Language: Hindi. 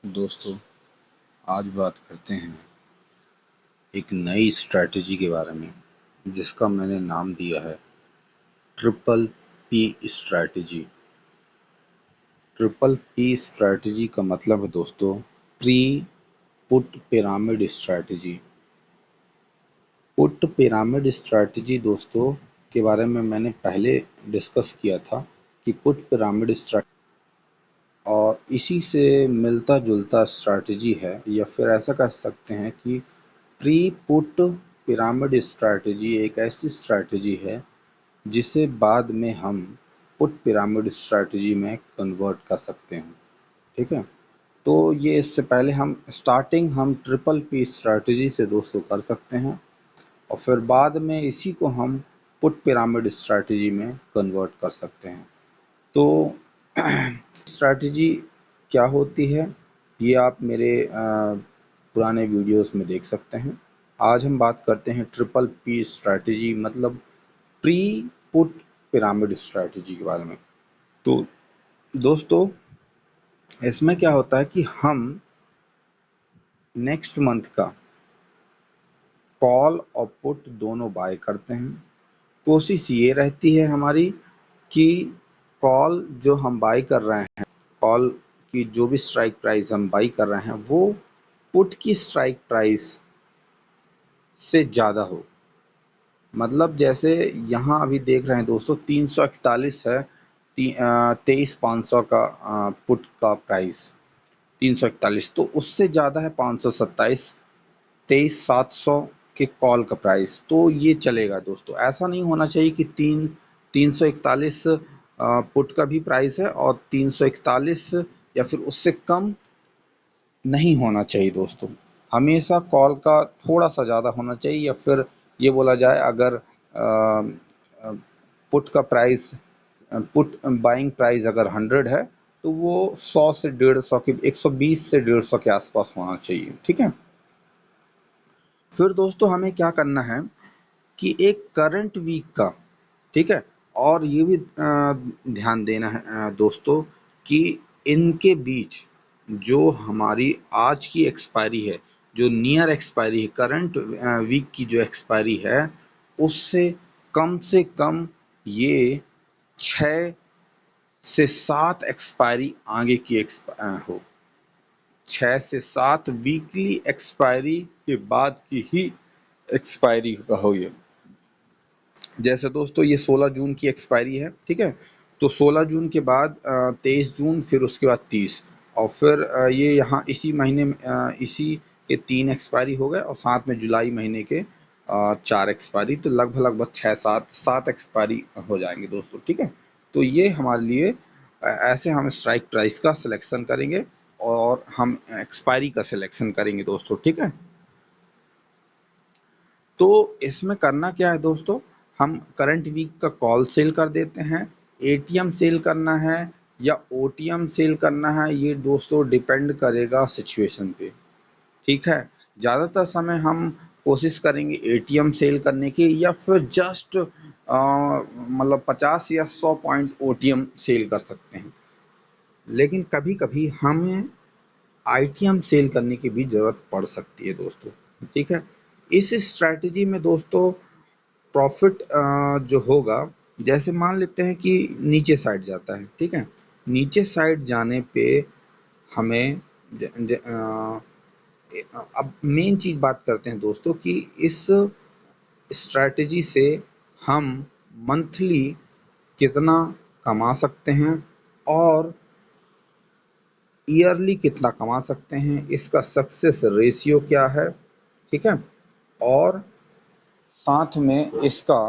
दोस्तों, आज बात करते हैं एक नई स्ट्रैटेजी के बारे में जिसका मैंने नाम दिया है triple P strategy. Triple P strategy का मतलब है दोस्तों pre put pyramid strategy. Put pyramid strategy दोस्तों के बारे में मैंने पहले डिस्कस किया था कि पुट पिरामिड स्ट्रैटेजी और इसी से मिलता जुलता स्ट्रैटेजी है, या फिर ऐसा कह सकते हैं कि प्री पुट पिरामिड स्ट्रैटेजी एक ऐसी स्ट्रैटेजी है जिसे बाद में हम पुट पिरामिड स्ट्रैटेजी में कन्वर्ट कर सकते हैं। ठीक है, तो ये इससे पहले हम ट्रिपल पी स्ट्रैटेजी से दोस्तों कर सकते हैं और फिर बाद में इसी को हम पुट पिरामिड स्ट्रैटेजी में कन्वर्ट कर सकते हैं। तो स्ट्रैटेजी क्या होती है ये आप मेरे पुराने वीडियोस में देख सकते हैं। आज हम बात करते हैं ट्रिपल पी स्ट्रैटेजी मतलब प्री पुट पिरामिड स्ट्रैटेजी के बारे में। तो दोस्तों, इसमें क्या होता है कि हम नेक्स्ट मंथ का कॉल और पुट दोनों बाय करते हैं। कोशिश ये रहती है हमारी कि कॉल जो हम बाई कर रहे हैं, कॉल की जो भी स्ट्राइक प्राइस हम बाई कर रहे हैं वो पुट की स्ट्राइक प्राइस से ज़्यादा हो। मतलब जैसे यहाँ अभी देख रहे हैं दोस्तों 341 है, 23,500 का पुट का प्राइस 341, तो उससे ज़्यादा है 527, 23,700 के कॉल का प्राइस, तो ये चलेगा दोस्तों। ऐसा नहीं होना चाहिए कि 341 पुट का भी प्राइस है और 341 या फिर उससे कम नहीं होना चाहिए दोस्तों। हमेशा कॉल का थोड़ा सा ज़्यादा होना चाहिए, या फिर ये बोला जाए अगर पुट का प्राइस पुट बाइंग प्राइस अगर 100 है तो वो 100 से 150 के 120 से 150 के आसपास होना चाहिए। ठीक है, फिर दोस्तों हमें क्या करना है कि एक करंट वीक का, ठीक है, और ये भी ध्यान देना है दोस्तों कि इनके बीच जो हमारी आज की एक्सपायरी है, जो नियर एक्सपायरी है, करंट वीक की जो एक्सपायरी है, उससे से कम ये 6 से 7 एक्सपायरी आगे की हो। 6 से 7 वीकली एक्सपायरी के बाद की ही एक्सपायरी हो ये। जैसे दोस्तों ये 16 जून की एक्सपायरी है, ठीक है, तो 16 जून के बाद 23 जून, फिर उसके बाद 30, और फिर ये यहाँ इसी महीने में इसी के 3 एक्सपायरी हो गए और साथ में जुलाई महीने के 4 एक्सपायरी, तो लगभग 6-7 एक्सपायरी हो जाएंगे दोस्तों। ठीक है, तो ये हमारे लिए ऐसे हम स्ट्राइक प्राइस का सिलेक्शन करेंगे और हम एक्सपायरी का सिलेक्शन करेंगे दोस्तों। ठीक है, तो इसमें करना क्या है दोस्तों, हम करंट वीक का कॉल सेल कर देते हैं, एटीएम सेल करना है या ओटीएम सेल करना है, ये दोस्तों डिपेंड करेगा सिचुएशन पे। ठीक है, ज़्यादातर समय हम कोशिश करेंगे एटीएम सेल करने की, या फिर जस्ट मतलब 50 या 100 पॉइंट ओटीएम सेल कर सकते हैं। लेकिन कभी कभी हमें आईटीएम सेल करने की भी ज़रूरत पड़ सकती है दोस्तों। ठीक है, इस स्ट्रैटेजी में दोस्तों प्रॉफिट जो होगा, जैसे मान लेते हैं कि नीचे साइड जाता है, ठीक है, नीचे साइड जाने पे हमें अब मेन चीज़ बात करते हैं दोस्तों कि इस स्ट्रैटेजी से हम मंथली कितना कमा सकते हैं और ईयरली कितना कमा सकते हैं, इसका सक्सेस रेशियो क्या है। ठीक है, और साथ में इसका